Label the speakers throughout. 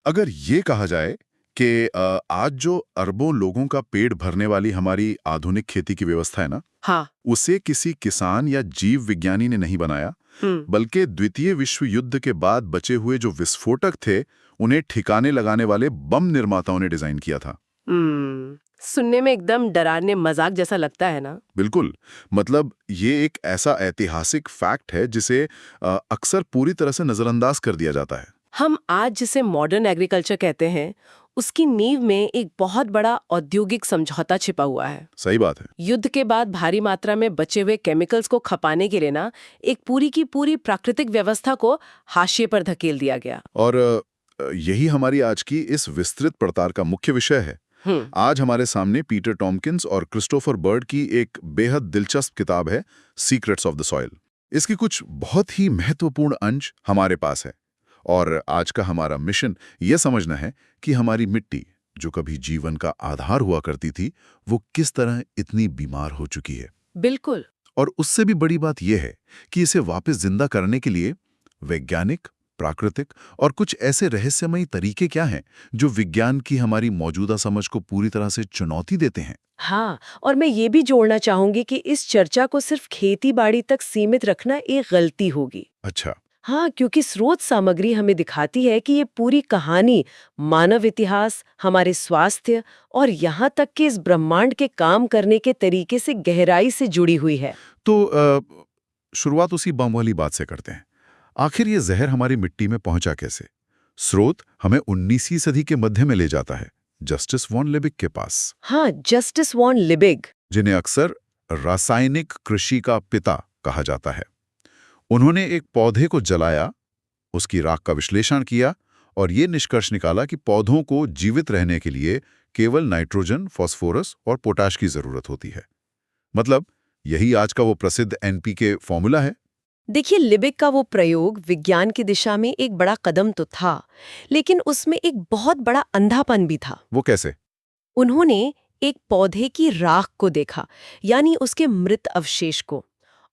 Speaker 1: अगर ये कहा जाए कि आज जो अरबों लोगों का पेट भरने वाली हमारी आधुनिक खेती की व्यवस्था है ना,
Speaker 2: हाँ।
Speaker 1: उसे किसी किसान या जीव विज्ञानी ने नहीं बनाया, बल्कि द्वितीय विश्व युद्ध के बाद बचे हुए जो विस्फोटक थे, उन्हें ठिकाने लगाने वाले बम निर्माताओं ने डिजाइन किया था।
Speaker 2: सुनने में एकदम डराने मजाक जैसा लगता है ना।
Speaker 1: बिल्कुल। मतलब ये एक ऐसा ऐतिहासिक फैक्ट है जिसे अक्सर पूरी तरह से नजरअंदाज कर दिया जाता है।
Speaker 2: हम आज जिसे मॉडर्न एग्रीकल्चर कहते हैं, उसकी नींव में एक बहुत बड़ा औद्योगिक समझौता छिपा हुआ है।
Speaker 1: सही बात है।
Speaker 2: युद्ध के बाद भारी मात्रा में बचे हुए केमिकल्स को खपाने के लिए ना, एक पूरी की पूरी प्राकृतिक व्यवस्था को हाशिए पर धकेल दिया गया।
Speaker 1: और यही हमारी आज की इस विस्तृत पड़ताल का मुख्य विषय है। आज हमारे सामने पीटर टॉमकिंस और क्रिस्टोफर बर्ड की एक बेहद दिलचस्प किताब है, सीक्रेट्स ऑफ द सॉइल। इसकी कुछ बहुत ही महत्वपूर्ण अंश हमारे पास है और आज का हमारा मिशन यह समझना है कि हमारी मिट्टी, जो कभी जीवन का आधार हुआ करती थी, वो किस तरह इतनी बीमार हो चुकी है।
Speaker 2: बिल्कुल।
Speaker 1: और उससे भी बड़ी बात यह है कि इसे वापस जिंदा करने के लिए वैज्ञानिक, प्राकृतिक और कुछ ऐसे रहस्यमयी तरीके क्या हैं जो विज्ञान की हमारी मौजूदा समझ को पूरी तरह से चुनौती देते हैं।
Speaker 2: हाँ, और मैं ये भी जोड़ना चाहूंगी कि इस चर्चा को सिर्फ खेती बाड़ी तक सीमित रखना एक गलती होगी।
Speaker 1: अच्छा।
Speaker 2: हाँ, क्योंकि स्रोत सामग्री हमें दिखाती है कि ये पूरी कहानी मानव इतिहास, हमारे स्वास्थ्य और यहाँ तक कि इस ब्रह्मांड के काम करने के तरीके से गहराई से जुड़ी हुई है।
Speaker 1: तो शुरुआत उसी बम वाली बात से करते हैं। आखिर ये जहर हमारी मिट्टी में पहुंचा कैसे? स्रोत हमें 19वीं सदी के मध्य में ले जाता है, जस्टिस वॉन लिबिग के पास।
Speaker 2: हाँ, जस्टिस वॉन लिबिग,
Speaker 1: जिन्हें अक्सर रासायनिक कृषि का पिता कहा जाता है। उन्होंने एक पौधे को जलाया, उसकी राख का विश्लेषण किया और ये निष्कर्ष निकाला कि पौधों को जीवित रहने के लिए केवल नाइट्रोजन, फास्फोरस और पोटाश की जरूरत होती है। मतलब यही आज का वो प्रसिद्ध एनपीके फॉर्मूला है।
Speaker 2: देखिए, लिबिग का वो प्रयोग विज्ञान की दिशा में एक बड़ा कदम तो था, लेकिन उसमें एक बहुत बड़ा अंधापन भी था।
Speaker 1: वो कैसे?
Speaker 2: उन्होंने एक पौधे की राख को देखा, यानी उसके मृत अवशेष को,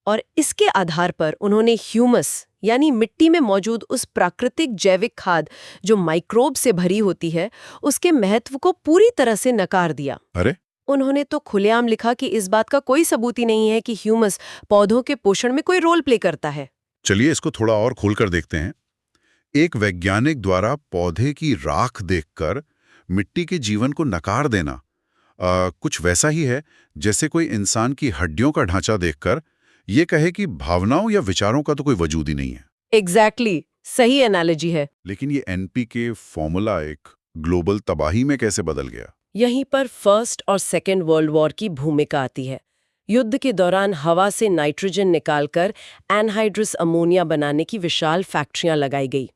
Speaker 2: और इसके आधार पर उन्होंने ह्यूमस यानी मिट्टी में मौजूद उस प्राकृतिक जैविक खाद जो माइक्रोब से भरी होती है, उसके महत्व को पूरी तरह से नकार दिया।
Speaker 1: अरे,
Speaker 2: उन्होंने तो खुलेआम लिखा कि इस बात का कोई सबूत ही नहीं है कि ह्यूमस पौधों के पोषण में कोई रोल प्ले करता है।
Speaker 1: चलिए इसको थोड़ा और खोलकर देखते हैं। एक वैज्ञानिक द्वारा पौधे की राख देखकर मिट्टी के जीवन को नकार देना कुछ वैसा ही है जैसे कोई इंसान की हड्डियों का ढांचा देखकर ये कहे कि भावनाओं या विचारों का तो कोई वजूद ही नहीं है।
Speaker 2: एग्जैक्टली, सही एनालॉजी है।
Speaker 1: लेकिन ये एनपीके फॉर्मूला एक ग्लोबल तबाही में कैसे बदल गया?
Speaker 2: यहीं पर फर्स्ट और सेकेंड वर्ल्ड वॉर की भूमिका आती है। युद्ध के दौरान हवा से नाइट्रोजन निकालकर एनहाइड्रस अमोनिया बनाने की विशाल फैक्ट्रियां लगाई गई।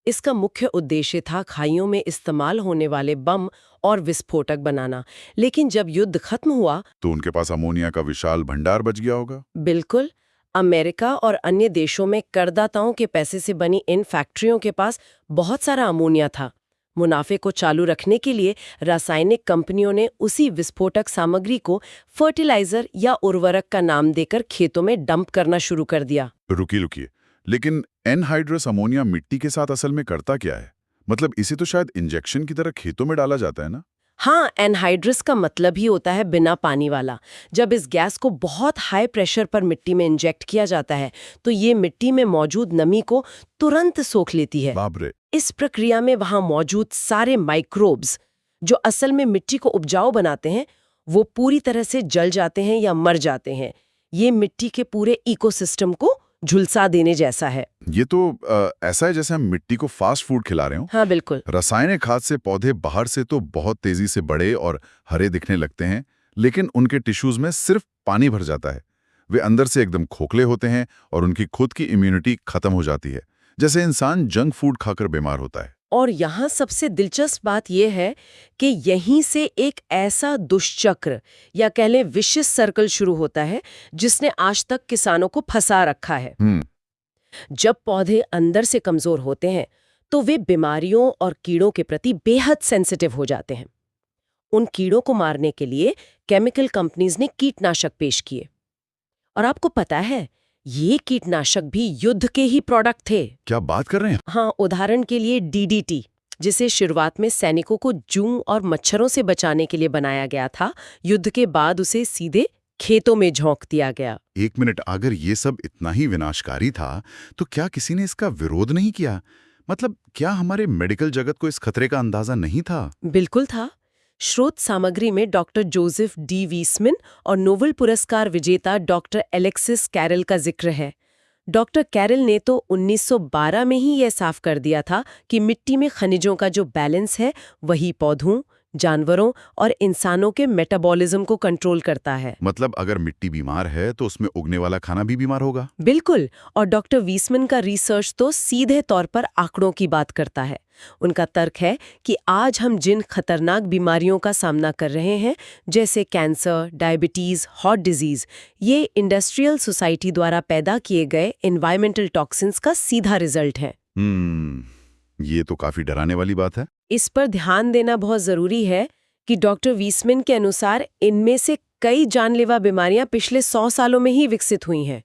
Speaker 2: इसका मुख्य उद्देश्य था खाइयों में इस्तेमाल होने वाले बम और विस्फोटक बनाना। लेकिन जब युद्ध खत्म हुआ
Speaker 1: तो उनके पास अमोनिया का विशाल भंडार बच गया होगा।
Speaker 2: बिल्कुल, अमेरिका और अन्य देशों में करदाताओं के पैसे से बनी इन फैक्ट्रियों के पास बहुत सारा अमोनिया था। मुनाफे को चालू रखने के लिए रासायनिक कंपनियों ने उसी विस्फोटक सामग्री को फर्टिलाइजर या उर्वरक का नाम देकर खेतों में डंप करना शुरू कर दिया।
Speaker 1: रुकिए, लेकिन एनहाइड्रस अमोनिया मिट्टी के साथ असल में करता क्या है? मतलब इसे तो शायद इंजेक्शन की तरह खेतों में डाला जाता है ना?
Speaker 2: हाँ, एनहाइड्रस का मतलब ही होता है बिना पानी वाला। जब इस गैस को बहुत हाई प्रेशर पर मिट्टी में इंजेक्ट किया जाता है तो ये मिट्टी में मौजूद नमी को तुरंत सोख लेती है।
Speaker 1: बाप रे।
Speaker 2: इस प्रक्रिया में वहां मौजूद सारे माइक्रोब्स जो असल में मिट्टी को उपजाऊ बनाते हैं, वो पूरी तरह से जल जाते हैं या मर जाते हैं। ये मिट्टी के पूरे इकोसिस्टम को झुलसा देने जैसा है।
Speaker 1: ये तो ऐसा है जैसे हम मिट्टी को फास्ट फूड खिला रहे हो।
Speaker 2: हाँ, बिल्कुल।
Speaker 1: रासायनिक खाद से पौधे बाहर से तो बहुत तेजी से बड़े और हरे दिखने लगते हैं, लेकिन उनके टिश्यूज में सिर्फ पानी भर जाता है। वे अंदर से एकदम खोखले होते हैं और उनकी खुद की इम्यूनिटी खत्म हो जाती है, जैसे इंसान जंक फूड खाकर बीमार होता है।
Speaker 2: और यहाँ सबसे दिलचस्प बात यह है कि यहीं से एक ऐसा दुष्चक्र या कह लें विशिष्ट सर्कल शुरू होता है जिसने आज तक किसानों को फंसा रखा है। जब पौधे अंदर से कमजोर होते हैं तो वे बीमारियों और कीड़ों के प्रति बेहद सेंसिटिव हो जाते हैं। उन कीड़ों को मारने के लिए केमिकल कंपनीज ने कीटनाशक पेश किए। और आपको पता है, ये कीटनाशक भी युद्ध के ही प्रोडक्ट थे।
Speaker 1: क्या बात कर रहे हैं?
Speaker 2: हाँ, उदाहरण के लिए डीडीटी जिसे शुरुआत में सैनिकों को जूं और मच्छरों से बचाने के लिए बनाया गया था, युद्ध के बाद उसे सीधे खेतों में झोंक दिया गया।
Speaker 1: एक मिनट, अगर ये सब इतना ही विनाशकारी था तो क्या किसी ने इसका विरोध नहीं किया? मतलब क्या हमारे मेडिकल जगत को इस खतरे का अंदाजा नहीं था?
Speaker 2: बिल्कुल था। स्रोत सामग्री में डॉक्टर जोसेफ डी वीसमैन और नोबेल पुरस्कार विजेता डॉक्टर एलेक्सिस कैरल का जिक्र है। डॉक्टर कैरल ने तो 1912 में ही यह साफ कर दिया था कि मिट्टी में खनिजों का जो बैलेंस है वही पौधों, जानवरों और इंसानों के मेटाबॉलिज्म को कंट्रोल करता है।
Speaker 1: मतलब अगर मिट्टी बीमार है तो उसमें उगने वाला खाना भी बीमार होगा?
Speaker 2: बिल्कुल। और डॉक्टर वीसमैन का रिसर्च तो सीधे तौर पर आंकड़ों की बात करता है। उनका तर्क है कि आज हम जिन खतरनाक बीमारियों का सामना कर रहे हैं, जैसे कैंसर, डायबिटीज, हार्ट डिजीज, ये इंडस्ट्रियल सोसाइटी द्वारा पैदा किए गए एनवायरमेंटल टॉक्सिन्स का सीधा रिजल्ट है।
Speaker 1: ये तो काफी डराने वाली बात है।
Speaker 2: इस पर ध्यान देना बहुत जरूरी है कि डॉक्टर वीसमैन के अनुसार इनमें से कई जानलेवा बीमारियां पिछले 100 सालों में ही विकसित हुई हैं।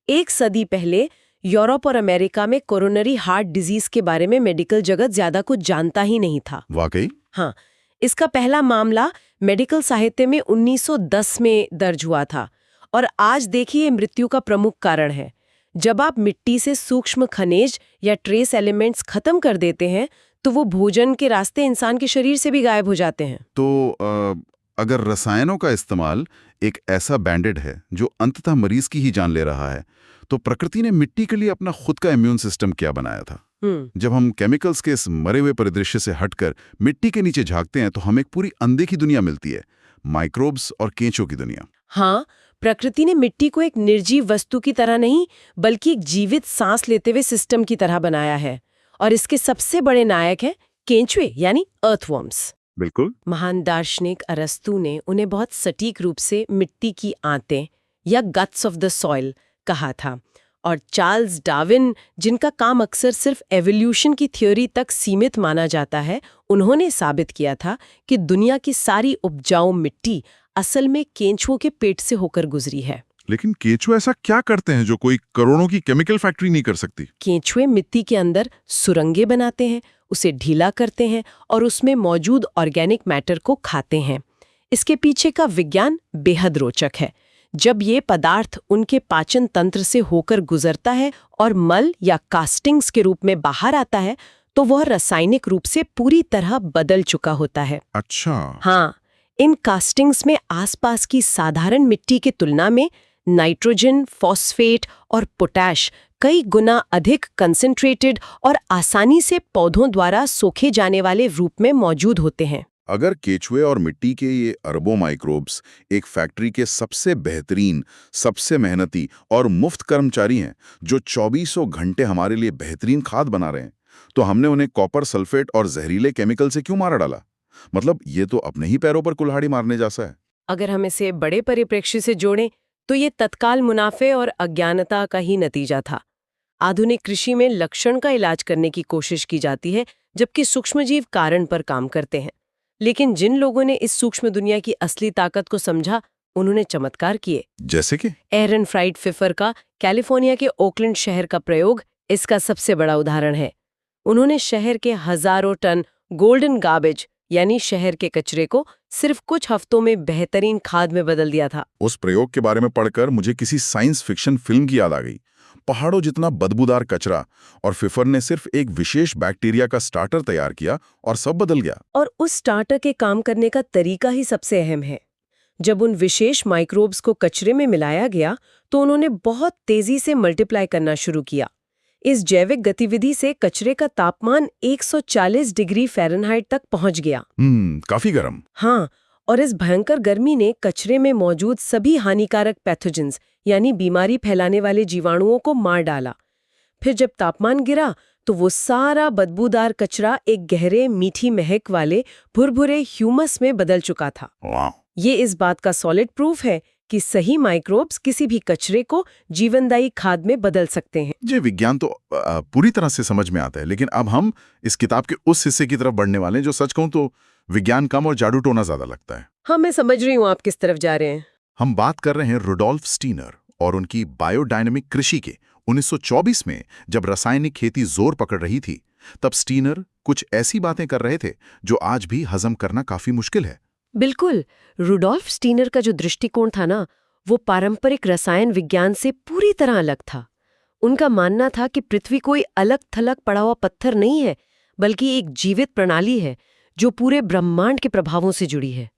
Speaker 2: एक सदी पहले यूरोप और अमेरिका में कोरोनरी हार्ट डिजीज के बारे में मेडिकल जगत ज्यादा कुछ जानता ही नहीं था।
Speaker 1: वाकई?
Speaker 2: हाँ, इसका पहला मामला मेडिकल साहित्य में 1910 में दर्ज हुआ था और आज देखिए मृत्यु का प्रमुख कारण है। जब आप मिट्टी से सूक्ष्म खनिज या ट्रेस एलिमेंट्स खत्म कर देते हैं तो वो भोजन के रास्ते इंसान के शरीर से भी गायब हो जाते हैं।
Speaker 1: तो अगर रसायनों का इस्तेमाल एक ऐसा बैंडेड है जो अंततः मरीज की ही जान ले रहा है, तो प्रकृति ने मिट्टी के लिए अपना खुद का इम्यून सिस्टम क्या बनाया था? जब हम केमिकल्स के इस मरे हुए परिदृश्य से हटकर मिट्टी के नीचे झांकते हैं तो हमें एक पूरी अनदेखी दुनिया मिलती है, माइक्रोब्स और केंचों की दुनिया।
Speaker 2: हाँ, प्रकृति ने मिट्टी को एक निर्जीव वस्तु की तरह नहीं बल्कि एक जीवित सांस लेते हुए सिस्टम की तरह बनाया है। और इसके सबसे बड़े नायक हैं केंचुए यानी अर्थवर्म्स।
Speaker 1: बिल्कुल।
Speaker 2: महान दार्शनिक अरस्तु ने उन्हें बहुत सटीक रूप से मिट्टी की आंतें या गट्स ऑफ द सॉइल कहा था। और चार्ल्स डार्विन, जिनका काम अक्सर सिर्फ एवोल्यूशन की थ्योरी तक सीमित माना जाता है, उन्होंने साबित किया था कि दुनिया की सारी उपजाऊ मिट्टी असल में केंचुओं के पेट से होकर गुजरी है।
Speaker 1: लेकिन केंचुए ऐसा क्या करते हैं जो कोई करोड़ों की केमिकल फैक्ट्री नहीं कर सकती?
Speaker 2: केंचुए मिट्टी के अंदर सुरंगें बनाते हैं, उसे ढीला करते हैं और उसमें मौजूद ऑर्गेनिक मैटर को खाते हैं। इसके पीछे का विज्ञान बेहद रोचक है। जब ये पदार्थ उनके पाचन तंत्र से होकर गुजरता है और मल या कास्टिंग्स के रूप में बाहर आता है, तो वह रासायनिक रूप से पूरी तरह बदल चुका होता है।
Speaker 1: अच्छा।
Speaker 2: हाँ, इन कास्टिंग्स में आसपास की साधारण मिट्टी की तुलना में नाइट्रोजन, फॉस्फेट और पोटैश कई गुना अधिक कंसंट्रेटेड और आसानी से पौधों द्वारा सोखे जाने वाले रूप में मौजूद होते हैं।
Speaker 1: अगर केंचुए और मिट्टी के ये अरबों माइक्रोब्स एक फैक्ट्री के सबसे बेहतरीन, सबसे मेहनती और मुफ्त कर्मचारी हैं जो 2400 घंटे हमारे लिए बेहतरीन खाद बना रहे हैं, तो हमने उन्हें कॉपर सल्फेट और जहरीले केमिकल से क्यों मारा डाला? मतलब ये तो अपने ही पैरों पर कुल्हाड़ी मारने जैसा है।
Speaker 2: अगर हम इसे बड़े परिप्रेक्ष्य से जोड़ें तो ये तत्काल मुनाफे और अज्ञानता का ही नतीजा था। आधुनिक कृषि में लक्षण का इलाज करने की कोशिश की जाती है, जबकि सूक्ष्मजीव कारण पर काम करते हैं। लेकिन जिन लोगों ने इस सूक्ष्म दुनिया की असली ताकत को समझा, उन्होंने चमत्कार किए।
Speaker 1: जैसे कि
Speaker 2: एरन फ्राइड फिफर का कैलिफोर्निया के ओकलैंड शहर का प्रयोग इसका सबसे बड़ा उदाहरण है। उन्होंने शहर के हजारों टन गोल्डन गार्बेज यानी शहर के कचरे को सिर्फ कुछ हफ्तों में बेहतरीन खाद में बदल दिया था।
Speaker 1: उस प्रयोग के बारे में पढ़कर मुझे किसी साइंस फिक्शन फिल्म की याद आ गई। पहाड़ों जितना बदबूदार कचरा, और फिफर ने सिर्फ एक विशेष बैक्टीरिया का स्टार्टर तैयार किया और सब बदल गया।
Speaker 2: और उस स्टार्टर के काम करने का तरीका ही सबसे अहम है। जब उन विशेष माइक्रोब्स को कचरे में मिलाया गया तो उन्होंने बहुत तेजी से मल्टीप्लाई करना शुरू किया। इस जैविक गतिविधि से कचरे का तापमान 140 डिग्री फ़ारेनहाइट तक पहुंच गया।
Speaker 1: काफी गर्म।
Speaker 2: हाँ, और इस भयंकर गर्मी ने कचरे में मौजूद सभी हानिकारक पैथोजेंस यानी बीमारी फैलाने वाले जीवाणुओं को मार डाला। फिर जब तापमान गिरा तो वो सारा बदबूदार कचरा एक गहरे मीठी महक वाले भुरभुरे ह्यूमस में बदल चुका था। ये इस बात का सॉलिड प्रूफ है कि सही माइक्रोब्स किसी भी कचरे को जीवनदायी खाद में बदल सकते हैं।
Speaker 1: ये विज्ञान तो पूरी तरह से समझ में आता है, लेकिन अब हम इस किताब के उस हिस्से की तरफ बढ़ने वाले हैं जो सच कहूं तो विज्ञान कम और जादू टोना ज्यादा लगता है।
Speaker 2: हाँ, मैं समझ रही हूँ आप किस तरफ जा रहे हैं।
Speaker 1: हम बात कर रहे हैं रुडोल्फ स्टीनर और उनकी बायोडायनेमिक कृषि के। 1924 में जब रासायनिक खेती जोर पकड़ रही थी तब स्टीनर कुछ ऐसी बातें कर रहे थे जो आज भी हजम करना काफी मुश्किल है।
Speaker 2: बिल्कुल। रुडोल्फ स्टीनर का जो दृष्टिकोण था ना, वो पारंपरिक रसायन विज्ञान से पूरी तरह अलग था। उनका मानना था कि पृथ्वी कोई अलग थलग पड़ा हुआ पत्थर नहीं है, बल्कि एक जीवित प्रणाली है जो पूरे ब्रह्मांड के प्रभावों से जुड़ी है।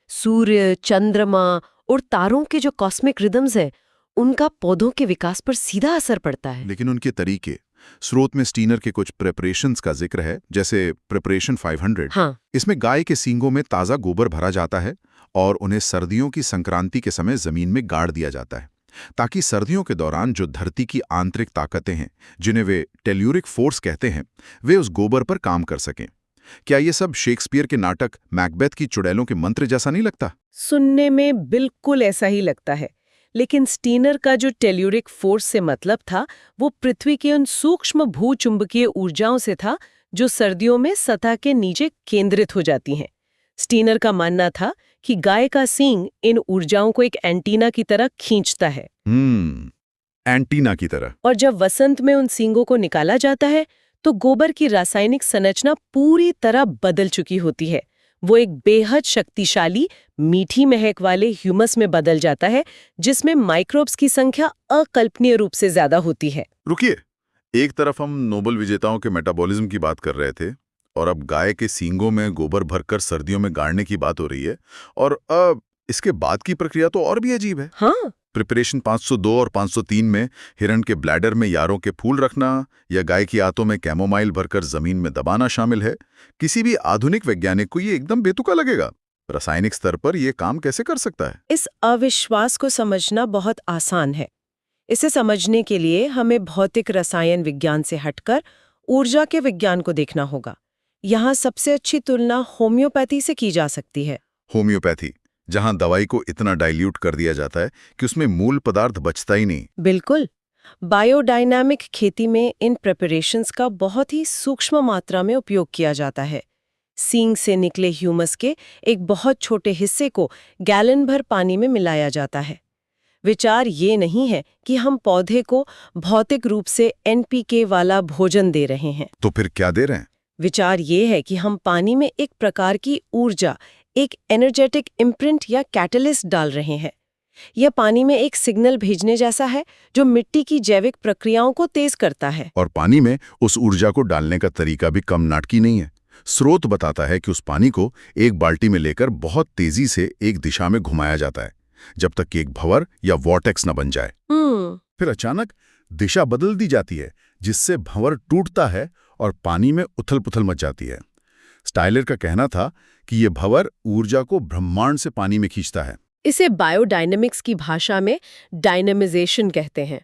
Speaker 2: सूर्य, चंद्रमा और तारों के जो कॉस्मिक रिदम्स है, उनका पौधों के विकास पर सीधा असर पड़ता है।
Speaker 1: लेकिन उनके तरीके, स्रोत में स्टीनर के कुछ प्रिपरेशंस का जिक्र है, जैसे प्रिपरेशन 500।
Speaker 2: हाँ।
Speaker 1: इसमें गाय के सींगों में ताज़ा गोबर भरा जाता है और उन्हें सर्दियों की संक्रांति के समय जमीन में गाड़ दिया जाता है, ताकि सर्दियों के दौरान जो धरती की आंतरिक ताकतें हैं, जिन्हें वे टेल्यूरिक फोर्स कहते हैं, वे उस गोबर पर काम कर सकें। क्या ये सब शेक्सपियर के नाटक मैकबेथ की चुड़ैलों के मंत्र जैसा नहीं लगता?
Speaker 2: सुनने में बिल्कुल ऐसा ही लगता है, लेकिन स्टीनर का जो टेल्यूरिक फोर्स से मतलब था, वो पृथ्वी के उन सूक्ष्म भूचुंबकीय ऊर्जाओं से था जो सर्दियों में सतह के नीचे केंद्रित हो जाती हैं। स्टीनर का मानना था कि गाय का सींग इन ऊर्जाओं को एक एंटीना की तरह खींचता है।
Speaker 1: एंटीना की तरह।
Speaker 2: और जब वसंत में उन सींगों को निकाला जाता है, तो गोबर की रासायनिक संरचना पूरी तरह बदल चुकी होती है। वो एक बेहद शक्तिशाली, मीठी महक वाले ह्यूमस में बदल जाता है, जिसमें माइक्रोब्स की संख्या अकल्पनीय रूप से ज्यादा होती है।
Speaker 1: रुकिए, एक तरफ हम नोबेल विजेताओं के मेटाबॉलिज्म की बात कर रहे थे, और अब गाय के सींगों में गोबर भरकर सर्दियों में गाड़ने की बात हो रही है, और अब इसके बाद की प्रक्रिया तो और भी अजीब है।
Speaker 2: हाँ।
Speaker 1: प्रिपरेशन 502 और 503 में हिरण के ब्लैडर में यारों के फूल रखना या गाय की आंतों में कैमोमाइल भरकर जमीन में दबाना शामिल है। किसी भी आधुनिक वैज्ञानिक को ये एकदम बेतुका लगेगा। रासायनिक स्तर पर यह काम कैसे कर सकता है?
Speaker 2: इस अविश्वास को समझना बहुत आसान है। इसे समझने के लिए हमें भौतिक रसायन विज्ञान से हटकर ऊर्जा के विज्ञान को देखना होगा। यहाँ सबसे अच्छी तुलना होम्योपैथी से की जा सकती है।
Speaker 1: होम्योपैथी, जहां दवाई को इतना डाइल्यूट कर दिया जाता है कि उसमें मूल पदार्थ बचता ही नहीं।
Speaker 2: बिल्कुल। बायोडायनामिक खेती में इन प्रिपरेशंस का बहुत ही सूक्ष्म मात्रा में उपयोग किया जाता है। सींग से निकले ह्यूमस के एक बहुत छोटे हिस्से को गैलन भर पानी में मिलाया जाता है। विचार ये नहीं है कि हम पौधे को भौतिक रूप से एनपीके वाला भोजन दे रहे हैं।
Speaker 1: तो फिर क्या दे रहे हैं?
Speaker 2: विचार ये है कि हम पानी में एक प्रकार की ऊर्जा, एक एनर्जेटिक इम्प्रिंट या कैटलिस्ट डाल रहे हैं। यह पानी में एक सिग्नल भेजने जैसा है जो मिट्टी की जैविक प्रक्रियाओं को तेज करता है।
Speaker 1: और पानी में उस ऊर्जा को डालने का तरीका भी कम नाटकी नहीं है। स्रोत बताता है कि उस पानी को एक बाल्टी में लेकर बहुत तेजी से एक दिशा में घुमाया जाता है, जब तक कि एक भंवर या वॉर्टेक्स न बन जाए। फिर अचानक दिशा बदल दी जाती है, जिससे भंवर टूटता है और पानी में उथल-पुथल मच जाती है। स्टाइलर का कहना था कि यह भंवर ऊर्जा को ब्रह्मांड से पानी में खींचता है।
Speaker 2: इसे बायोडायनेमिक्स की भाषा में डायनेमिजेशन कहते हैं।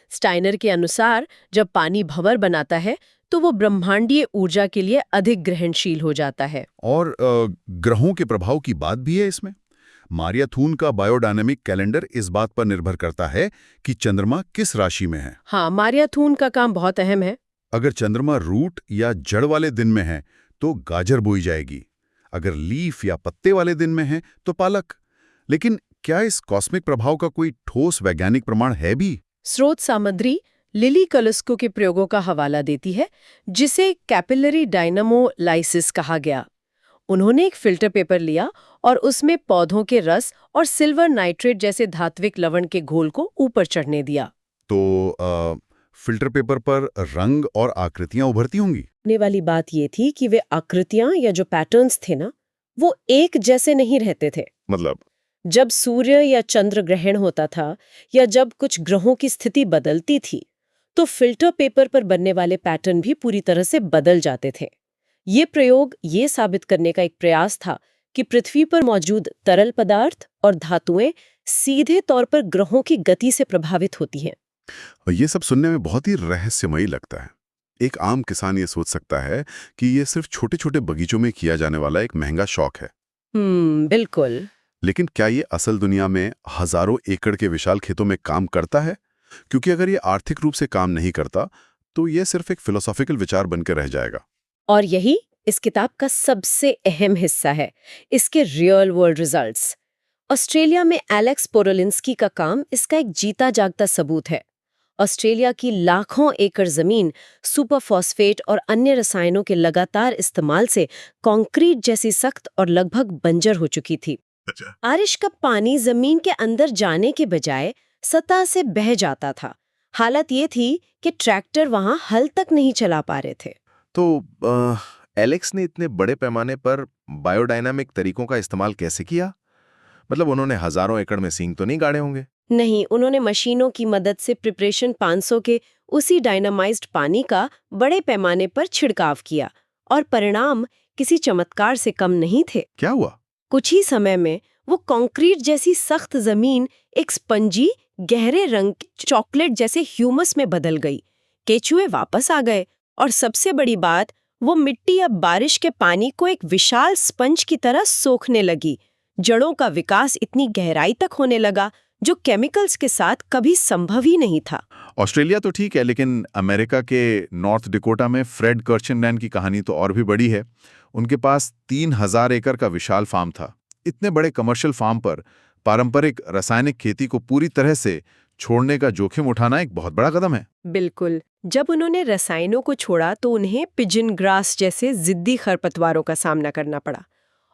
Speaker 2: स्टाइनर के अनुसार जब पानी भंवर बनाता है तो वो ब्रह्मांडीय ऊर्जा के लिए अधिक ग्रहणशील हो जाता है।
Speaker 1: और ग्रहों के प्रभाव की बात भी है इसमें। मारिया थून का बायोडायनेमिक कैलेंडर इस बात पर निर्भर करता है कि चंद्रमा किस राशि में है।
Speaker 2: हाँ, मारिया थून का काम बहुत अहम है।
Speaker 1: अगर चंद्रमा रूट या जड़ वाले दिन में है तो गाजर बोई जाएगी, अगर लीफ या पत्ते वाले दिन में है तो पालक। लेकिन क्या इस कॉस्मिक प्रभाव का कोई ठोस वैज्ञानिक प्रमाण है भी?
Speaker 2: स्रोत सामग्री लिली कलस्को के प्रयोगों का हवाला देती है, जिसे कैपिलरी डायनामोलाइसिस कहा गया। उन्होंने एक फिल्टर पेपर लिया और उसमें पौधों के रस और सिल्वर नाइट्रेट जैसे धात्विक लवण के घोल को ऊपर चढ़ने दिया।
Speaker 1: तो फिल्टर पेपर पर रंग और आकृतियां उभरती होंगी।
Speaker 2: ने वाली बात ये थी कि वे आकृतियां या जो पैटर्न्स थे ना, वो एक जैसे नहीं रहते थे।
Speaker 1: मतलब
Speaker 2: जब सूर्य या चंद्र ग्रहण होता था या जब कुछ ग्रहों की स्थिति बदलती थी, तो फिल्टर पेपर पर बनने वाले पैटर्न भी पूरी तरह से बदल जाते थे। ये प्रयोग ये साबित करने का एक प्रयास था कि पृथ्वी पर मौजूद तरल पदार्थ और धातुएं सीधे तौर पर ग्रहों की गति से प्रभावित होती हैं।
Speaker 1: ये सब सुनने में बहुत ही रहस्यमयी लगता है। एक आम किसान ये सोच सकता है कि ये सिर्फ छोटे-छोटे बगीचों में किया जाने वाला एक महंगा शौक है।
Speaker 2: बिल्कुल।
Speaker 1: लेकिन क्या ये असल दुनिया में हजारों एकड़ के विशाल खेतों में काम करता है? क्योंकि अगर ये आर्थिक रूप से काम नहीं करता तो ये सिर्फ एक फिलोसॉफिकल विचार बनकर रह जाएगा।
Speaker 2: और यही इस किताब का सबसे अहम हिस्सा है, इसके रियल वर्ल्ड रिजल्ट्स। ऑस्ट्रेलिया में एलेक्स पोरोलिंस्की का काम इसका एक जीता जागता सबूत है। ऑस्ट्रेलिया की लाखों एकड़ जमीन सुपरफॉस्फेट और अन्य रसायनों के लगातार इस्तेमाल से कंक्रीट जैसी सख्त और लगभग बंजर हो चुकी थी। बारिश का पानी जमीन के अंदर जाने के बजाय सतह से बह जाता था। हालत ये थी कि ट्रैक्टर वहां हल तक नहीं चला पा रहे थे।
Speaker 3: तो एलेक्स ने इतने बड़े पैमाने पर बायोडायनामिक तरीकों का इस्तेमाल कैसे किया? मतलब उन्होंने हजारों एकड़ में सींग तो नहीं गाड़े होंगे?
Speaker 2: नहीं, उन्होंने मशीनों की मदद से प्रिपरेशन 500 के उसी डायनामाइज्ड पानी का बड़े पैमाने पर छिड़काव किया और परिणाम किसी चमत्कार से कम नहीं थे।
Speaker 3: क्या हुआ?
Speaker 2: कुछ ही समय में वो कंक्रीट जैसी सख्त जमीन एक स्पंजी गहरे रंग चॉकलेट जैसे ह्यूमस में बदल गई। केचुए वापस आ गए और सबसे बड़ी बात, वो मिट्टी अब बारिश के पानी को एक विशाल स्पंज की तरह सोखने लगी। जड़ों का विकास इतनी गहराई तक होने लगा जो केमिकल्स के साथ कभी संभव ही नहीं था।
Speaker 1: ऑस्ट्रेलिया तो ठीक है, लेकिन अमेरिका के नॉर्थ डिकोटा में फ्रेड कर्चनलैंड की कहानी तो और भी बड़ी है। उनके पास 3000 एकड़ का विशाल फार्म था। इतने बड़े कमर्शियल फार्म पर पारंपरिक रासायनिक खेती को पूरी तरह से छोड़ने का जोखिम उठाना एक बहुत बड़ा कदम है।
Speaker 2: बिल्कुल। जब उन्होंने रसायनों को छोड़ा तो उन्हें पिजन ग्रास जैसे जिद्दी खरपतवारों का सामना करना पड़ा।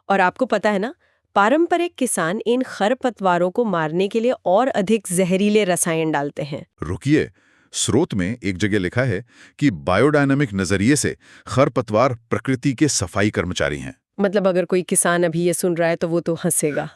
Speaker 2: और आपको पता है ना, पारंपरिक किसान इन खरपतवारों को मारने के लिए और अधिक जहरीले रसायन डालते हैं।
Speaker 1: रुकिए, स्रोत में एक जगह लिखा है कि बायोडायनामिक नजरिए से खरपतवार प्रकृति के सफाई कर्मचारी हैं।
Speaker 2: मतलब अगर कोई किसान अभी ये सुन रहा है तो वो तो हंसेगा।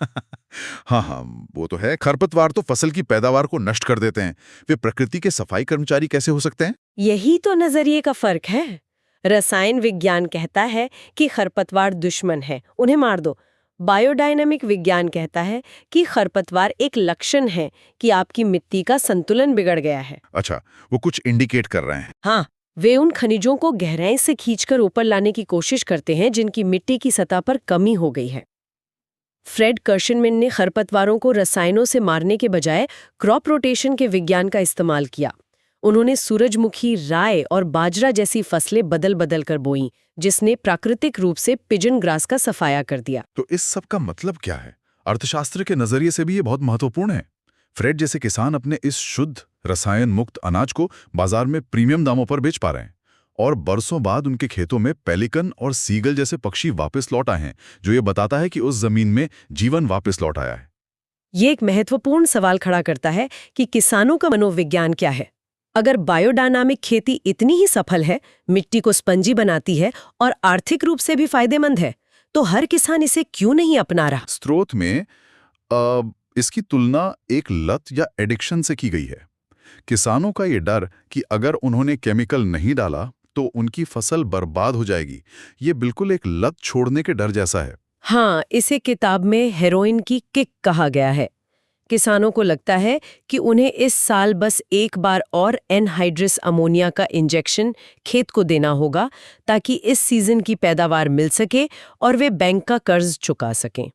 Speaker 1: हाँ, वो तो है। खरपतवार तो फसल की पैदावार को नष्ट कर देते हैं। वे प्रकृति के सफाई कर्मचारी कैसे हो सकते हैं?
Speaker 2: यही तो नजरिए का फर्क है। रसायन विज्ञान कहता है कि खरपतवार दुश्मन है, उन्हें मार दो। बायोडायनामिक विज्ञान कहता है कि खरपतवार एक लक्षण है कि आपकी मिट्टी का संतुलन बिगड़ गया है।
Speaker 1: अच्छा, वो कुछ इंडिकेट कर रहे हैं।
Speaker 2: हाँ, वे उन खनिजों को गहराई से खींचकर ऊपर लाने की कोशिश करते हैं जिनकी मिट्टी की सतह पर कमी हो गई है। फ्रेड कर्शनमैन ने खरपतवारों को रसायनों से मारने के बजाय क्रॉप रोटेशन के विज्ञान का इस्तेमाल किया। उन्होंने सूरजमुखी, राय और बाजरा जैसी फसलें बदल बदल कर बोईं, जिसने प्राकृतिक रूप से पिजन ग्रास का सफाया कर दिया।
Speaker 1: तो इस सब का मतलब क्या है? अर्थशास्त्र के नजरिए से भी ये बहुत महत्वपूर्ण है। फ्रेड जैसे किसान अपने इस शुद्ध रसायन मुक्त अनाज को बाजार में प्रीमियम दामों पर बेच पा रहे हैं और बरसों बाद उनके खेतों में पेलिकन और सीगल जैसे पक्षी वापस लौट आए हैं, जो ये बताता है कि उस जमीन में जीवन वापस लौट आया है।
Speaker 2: ये एक महत्वपूर्ण सवाल खड़ा करता है कि किसानों का मनोविज्ञान क्या है। अगर बायोडायनामिक खेती इतनी ही सफल है, मिट्टी को स्पंजी बनाती है और आर्थिक रूप से भी फायदेमंद है, तो हर किसान इसे क्यों नहीं अपना रहा?
Speaker 1: स्रोत में इसकी तुलना एक लत या एडिक्शन से की गई है। किसानों का ये डर कि अगर उन्होंने केमिकल नहीं डाला तो उनकी फसल बर्बाद हो जाएगी, ये बिल्कुल एक लत छोड़ने के डर जैसा है।
Speaker 2: हाँ, इसे किताब में हेरोइन की किक कहा गया है। किसानों को लगता है कि उन्हें इस साल बस एक बार और एनहाइड्रस अमोनिया का इंजेक्शन खेत को देना होगा ताकि इस सीजन की पैदावार मिल सके और वे बैंक का कर्ज चुका सकें।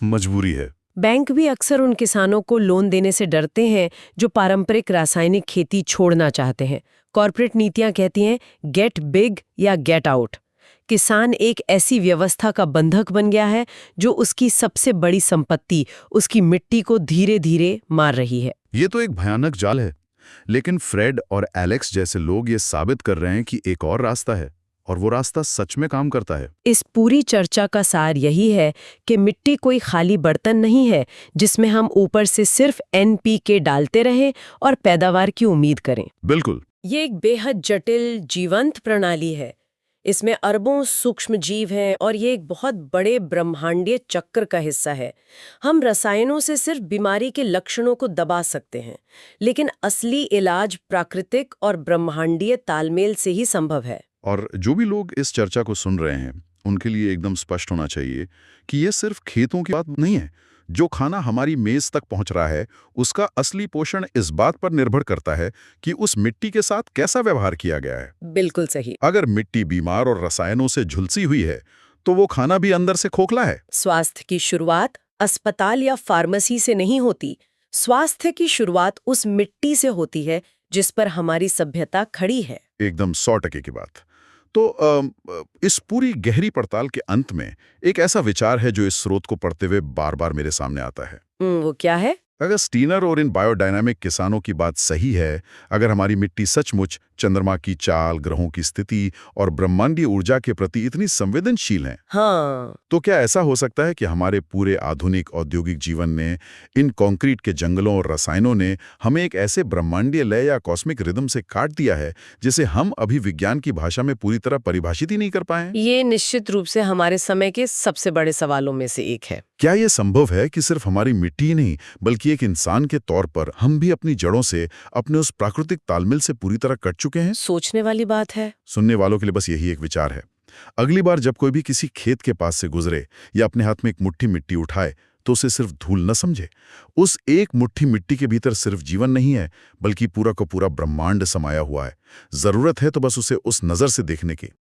Speaker 1: मजबूरी है।
Speaker 2: बैंक भी अक्सर उन किसानों को लोन देने से डरते हैं जो पारंपरिक रासायनिक खेती छोड़ना चाहते हैं। कॉर्पोरेट नीतियां कहती हैं गेट बिग या गेट आउट। किसान एक ऐसी व्यवस्था का बंधक बन गया है जो उसकी सबसे बड़ी संपत्ति, उसकी मिट्टी को धीरे धीरे मार रही है।
Speaker 1: ये तो एक भयानक जाल है। लेकिन फ्रेड और एलेक्स जैसे लोग ये साबित कर रहे हैं कि एक और रास्ता है, और वो रास्ता सच में काम करता है।
Speaker 2: इस पूरी चर्चा का सार यही है कि मिट्टी कोई खाली बर्तन नहीं है जिसमें हम ऊपर से सिर्फ NPK डालते रहें और पैदावार की उम्मीद करें।
Speaker 1: बिल्कुल।
Speaker 2: ये एक बेहद जटिल जीवंत प्रणाली है। इसमें अरबों सूक्ष्म जीव हैं और ये एक बहुत बड़े ब्रह्मांडीय चक्र का हिस्सा है। हम रसायनों से सिर्फ बीमारी के लक्षणों को दबा सकते हैं, लेकिन असली इलाज प्राकृतिक और ब्रह्मांडीय तालमेल से ही संभव है।
Speaker 1: और जो भी लोग इस चर्चा को सुन रहे हैं, उनके लिए एकदम स्पष्ट होना चाहिए कि ये सिर्फ खेतों की बात नहीं है। जो खाना हमारी मेज तक पहुंच रहा है, उसका असली पोषण इस बात पर निर्भर करता है कि उस मिट्टी के साथ कैसा व्यवहार किया गया है।
Speaker 2: बिल्कुल सही।
Speaker 1: अगर मिट्टी बीमार और रसायनों से झुलसी हुई है, तो वो खाना भी अंदर से खोखला है।
Speaker 2: स्वास्थ्य की शुरुआत अस्पताल या फार्मेसी से नहीं होती। स्वास्थ्य की शुरुआत उस मिट्टी से होती है जिस पर हमारी सभ्यता खड़ी है।
Speaker 1: एकदम 100% की बात। तो इस पूरी गहरी पड़ताल के अंत में एक ऐसा विचार है जो इस स्रोत को पढ़ते हुए बार बार मेरे सामने आता है।
Speaker 2: वो क्या है?
Speaker 1: अगर स्टीनर और इन बायोडायनामिक किसानों की बात सही है, अगर हमारी मिट्टी सचमुच चंद्रमा की चाल, ग्रहों की स्थिति और ब्रह्मांडीय ऊर्जा के प्रति इतनी संवेदनशील है,
Speaker 2: हाँ,
Speaker 1: तो क्या ऐसा हो सकता है कि हमारे पूरे आधुनिक औद्योगिक जीवन ने, इन कंक्रीट के जंगलों और रसायनों ने हमें एक ऐसे ब्रह्मांडीय लय या कॉस्मिक रिदम से काट दिया है जिसे हम अभी विज्ञान की भाषा में पूरी तरह परिभाषित ही नहीं कर पाए हैं?
Speaker 2: ये निश्चित रूप से हमारे समय के सबसे बड़े सवालों में से एक है।
Speaker 1: क्या यह संभव है कि सिर्फ हमारी मिट्टी ही नहीं, बल्कि एक इंसान के तौर पर हम भी अपनी जड़ों से, अपने उस प्राकृतिक तालमेल से पूरी तरह कट चुके हैं?
Speaker 2: सोचने वाली बात है।
Speaker 1: सुनने वालों के लिए बस यही एक विचार है। अगली बार जब कोई भी किसी खेत के पास से गुजरे या अपने हाथ में एक मुट्ठी मिट्टी उठाए, तो उसे सिर्फ धूल न समझे। उस एक मुट्ठी मिट्टी के भीतर सिर्फ जीवन नहीं है, बल्कि पूरा का पूरा ब्रह्मांड समाया हुआ है। जरूरत है तो बस उसे उस नजर से देखने की।